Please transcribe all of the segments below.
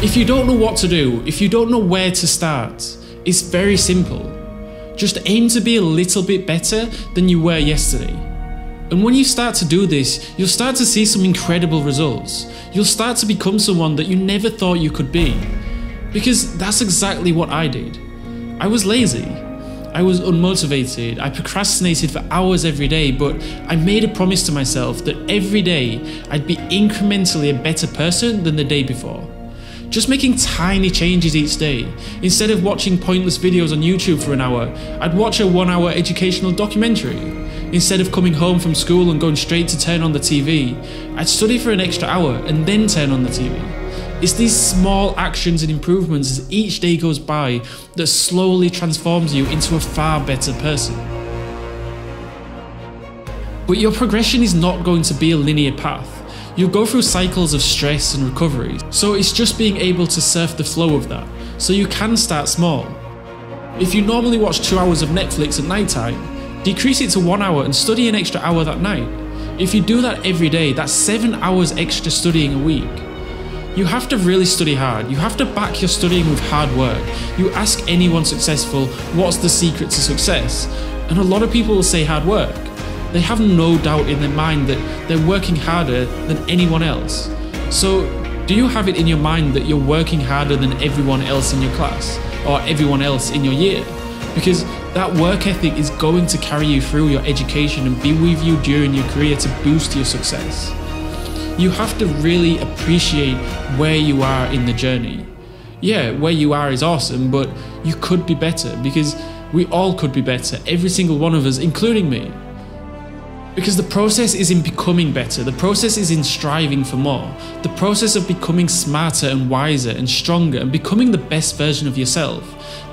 If you don't know what to do, if you don't know where to start, it's very simple. Just aim to be a little bit better than you were yesterday. And when you start to do this, you'll start to see some incredible results. You'll start to become someone that you never thought you could be. Because that's exactly what I did. I was lazy. I was unmotivated. I procrastinated for hours every day, but I made a promise to myself that every day I'd be incrementally a better person than the day before. Just making tiny changes each day. Instead of watching pointless videos on YouTube for an hour, I'd watch a 1-hour educational documentary. Instead of coming home from school and going straight to turn on the TV, I'd study for an extra hour and then turn on the TV. It's these small actions and improvements as each day goes by that slowly transforms you into a far better person. But your progression is not going to be a linear path. You'll go through cycles of stress and recovery, so it's just being able to surf the flow of that, so you can start small. If you normally watch 2 hours of Netflix at night time, decrease it to 1 hour and study an extra hour that night. If you do that every day, that's 7 hours extra studying a week. You have to really study hard. You have to back your studying with hard work. You ask anyone successful, what's the secret to success? And a lot of people will say hard work. They have no doubt in their mind that they're working harder than anyone else. So, do you have it in your mind that you're working harder than everyone else in your class or everyone else in your year? Because that work ethic is going to carry you through your education and be with you during your career to boost your success. You have to really appreciate where you are in the journey. Yeah, where you are is awesome, but you could be better, because we all could be better, every single one of us, including me. Because the process is in becoming better, the process is in striving for more, the process of becoming smarter and wiser and stronger and becoming the best version of yourself.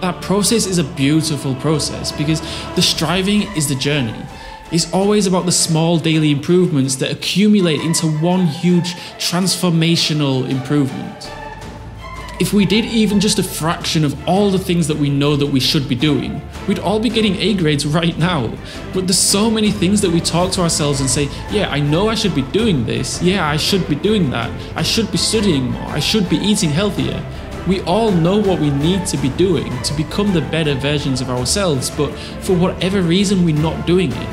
That process is a beautiful process because the striving is the journey. It's always about the small daily improvements that accumulate into one huge transformational improvement. If we did even just a fraction of all the things that we know that we should be doing, we'd all be getting A grades right now. But there's so many things that we talk to ourselves and say, yeah, I know I should be doing this, yeah, I should be doing that, I should be studying more, I should be eating healthier. We all know what we need to be doing to become the better versions of ourselves, but for whatever reason we're not doing it.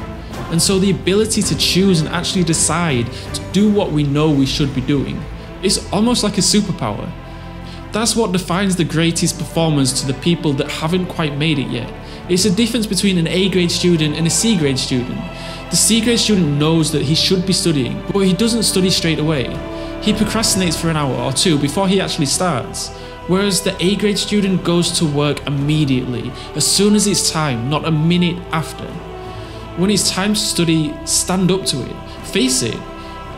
And so the ability to choose and actually decide to do what we know we should be doing is almost like a superpower. That's what defines the greatest performers to the people that haven't quite made it yet. It's the difference between an A grade student and a C grade student. The C grade student knows that he should be studying, but he doesn't study straight away. He procrastinates for an hour or two before he actually starts. Whereas the A grade student goes to work immediately, as soon as it's time, not a minute after. When it's time to study, stand up to it, face it.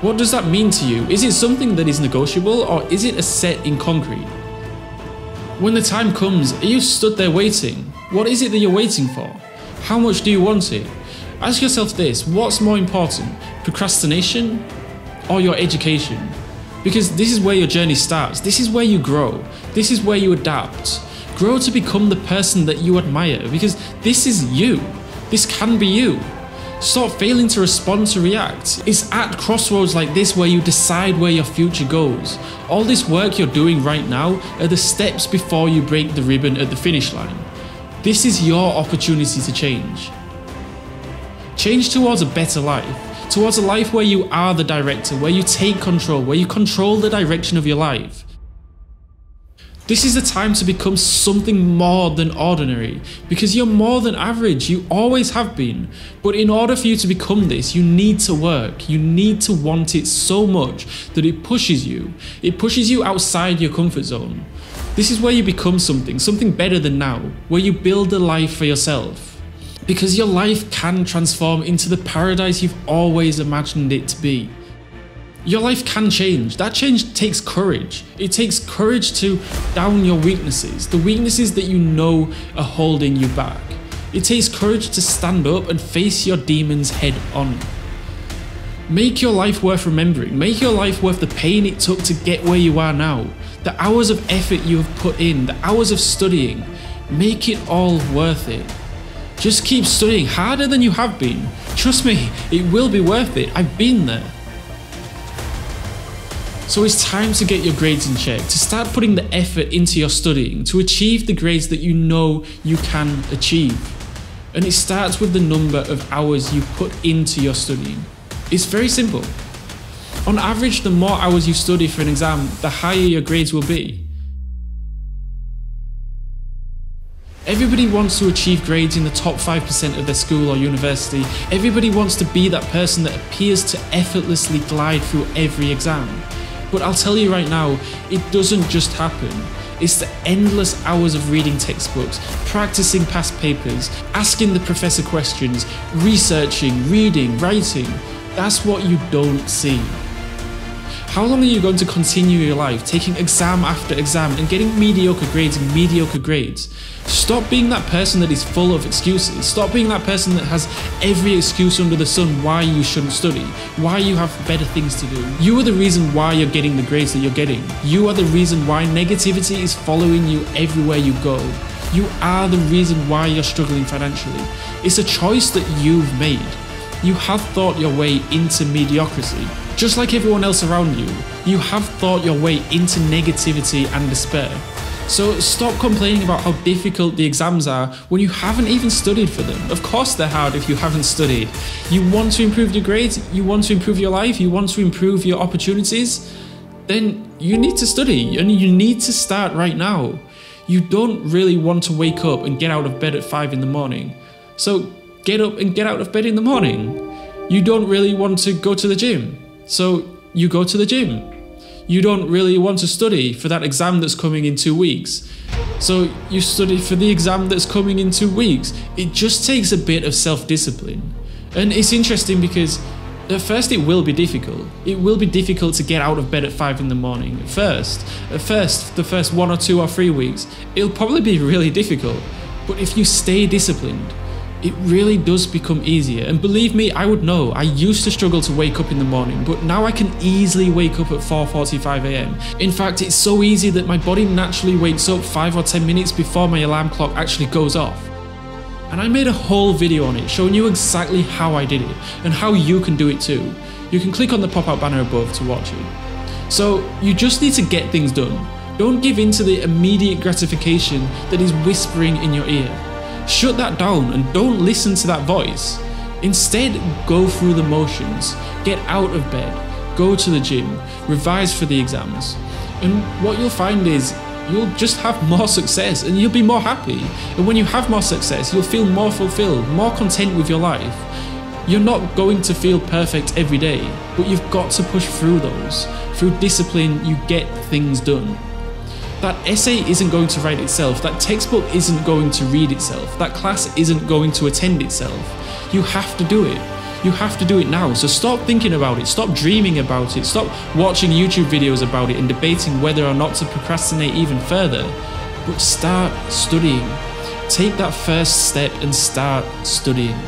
What does that mean to you? Is it something that is negotiable, or is it a set in concrete? When the time comes, are you stood there waiting? What is it that you're waiting for? How much do you want it? Ask yourself this, what's more important, procrastination or your education? Because this is where your journey starts, this is where you grow, this is where you adapt. Grow to become the person that you admire, because this is you, this can be you. Stop failing to respond to react. It's at crossroads like this where you decide where your future goes. All this work you're doing right now are the steps before you break the ribbon at the finish line. This is your opportunity to change. Change towards a better life, towards a life where you are the director, where you take control, where you control the direction of your life. This is the time to become something more than ordinary, because you're more than average, you always have been. But in order for you to become this, you need to work, you need to want it so much that it pushes you. It pushes you outside your comfort zone. This is where you become something better than now, where you build a life for yourself. Because your life can transform into the paradise you've always imagined it to be. Your life can change. That change takes courage. It takes courage to down your weaknesses, the weaknesses that you know are holding you back. It takes courage to stand up and face your demons head on. Make your life worth remembering. Make your life worth the pain it took to get where you are now. The hours of effort you have put in, the hours of studying. Make it all worth it. Just keep studying harder than you have been. Trust me, it will be worth it. I've been there. So it's time to get your grades in check, to start putting the effort into your studying, to achieve the grades that you know you can achieve. And it starts with the number of hours you put into your studying. It's very simple. On average, the more hours you study for an exam, the higher your grades will be. Everybody wants to achieve grades in the top 5% of their school or university. Everybody wants to be that person that appears to effortlessly glide through every exam. But I'll tell you right now, it doesn't just happen. It's the endless hours of reading textbooks, practicing past papers, asking the professor questions, researching, reading, writing. That's what you don't see. How long are you going to continue your life taking exam after exam and getting mediocre grades and mediocre grades? Stop being that person that is full of excuses. Stop being that person that has every excuse under the sun why you shouldn't study, why you have better things to do. You are the reason why you're getting the grades that you're getting. You are the reason why negativity is following you everywhere you go. You are the reason why you're struggling financially. It's a choice that you've made. You have thought your way into mediocrity. Just like everyone else around you, you have thought your way into negativity and despair. So stop complaining about how difficult the exams are when you haven't even studied for them. Of course they're hard if you haven't studied. You want to improve your grades, you want to improve your life, you want to improve your opportunities, then you need to study and you need to start right now. You don't really want to wake up and get out of bed at 5 in the morning. So get up and get out of bed in the morning. You don't really want to go to the gym. So you go to the gym. You don't really want to study for that exam that's coming in 2 weeks. So you study for the exam that's coming in 2 weeks. It just takes a bit of self-discipline. And it's interesting because at first it will be difficult. It will be difficult to get out of bed at 5 in the morning. At first, the first 1 or 2 or 3 weeks, it'll probably be really difficult. But if you stay disciplined, it really does become easier. And believe me, I would know. I used to struggle to wake up in the morning, but now I can easily wake up at 4:45 AM. In fact, it's so easy that my body naturally wakes up 5 or 10 minutes before my alarm clock actually goes off. And I made a whole video on it, showing you exactly how I did it, and how you can do it too. You can click on the pop-out banner above to watch it. So you just need to get things done. Don't give in to the immediate gratification that is whispering in your ear. Shut that down and don't listen to that voice. Instead, go through the motions, get out of bed, go to the gym, revise for the exams. And what you'll find is you'll just have more success and you'll be more happy. And when you have more success, you'll feel more fulfilled, more content with your life. You're not going to feel perfect every day, but you've got to push through those. Through discipline, you get things done. That essay isn't going to write itself, that textbook isn't going to read itself, that class isn't going to attend itself. You have to do it. You have to do it now. So stop thinking about it, stop dreaming about it, stop watching YouTube videos about it and debating whether or not to procrastinate even further. But start studying. Take that first step and start studying.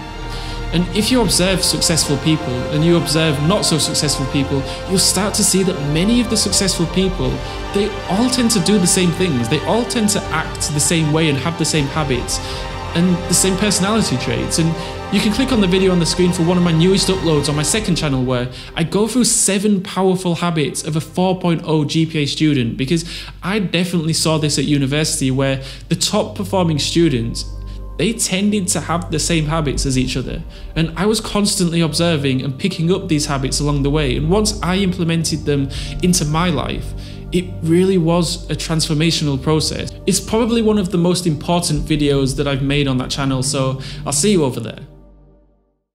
And if you observe successful people and you observe not so successful people, you'll start to see that many of the successful people, they all tend to do the same things. They all tend to act the same way and have the same habits and the same personality traits. And you can click on the video on the screen for one of my newest uploads on my second channel where I go through 7 powerful habits of a 4.0 GPA student, because I definitely saw this at university where the top performing students, they tended to have the same habits as each other. And I was constantly observing and picking up these habits along the way. And once I implemented them into my life, it really was a transformational process. It's probably one of the most important videos that I've made on that channel, so I'll see you over there.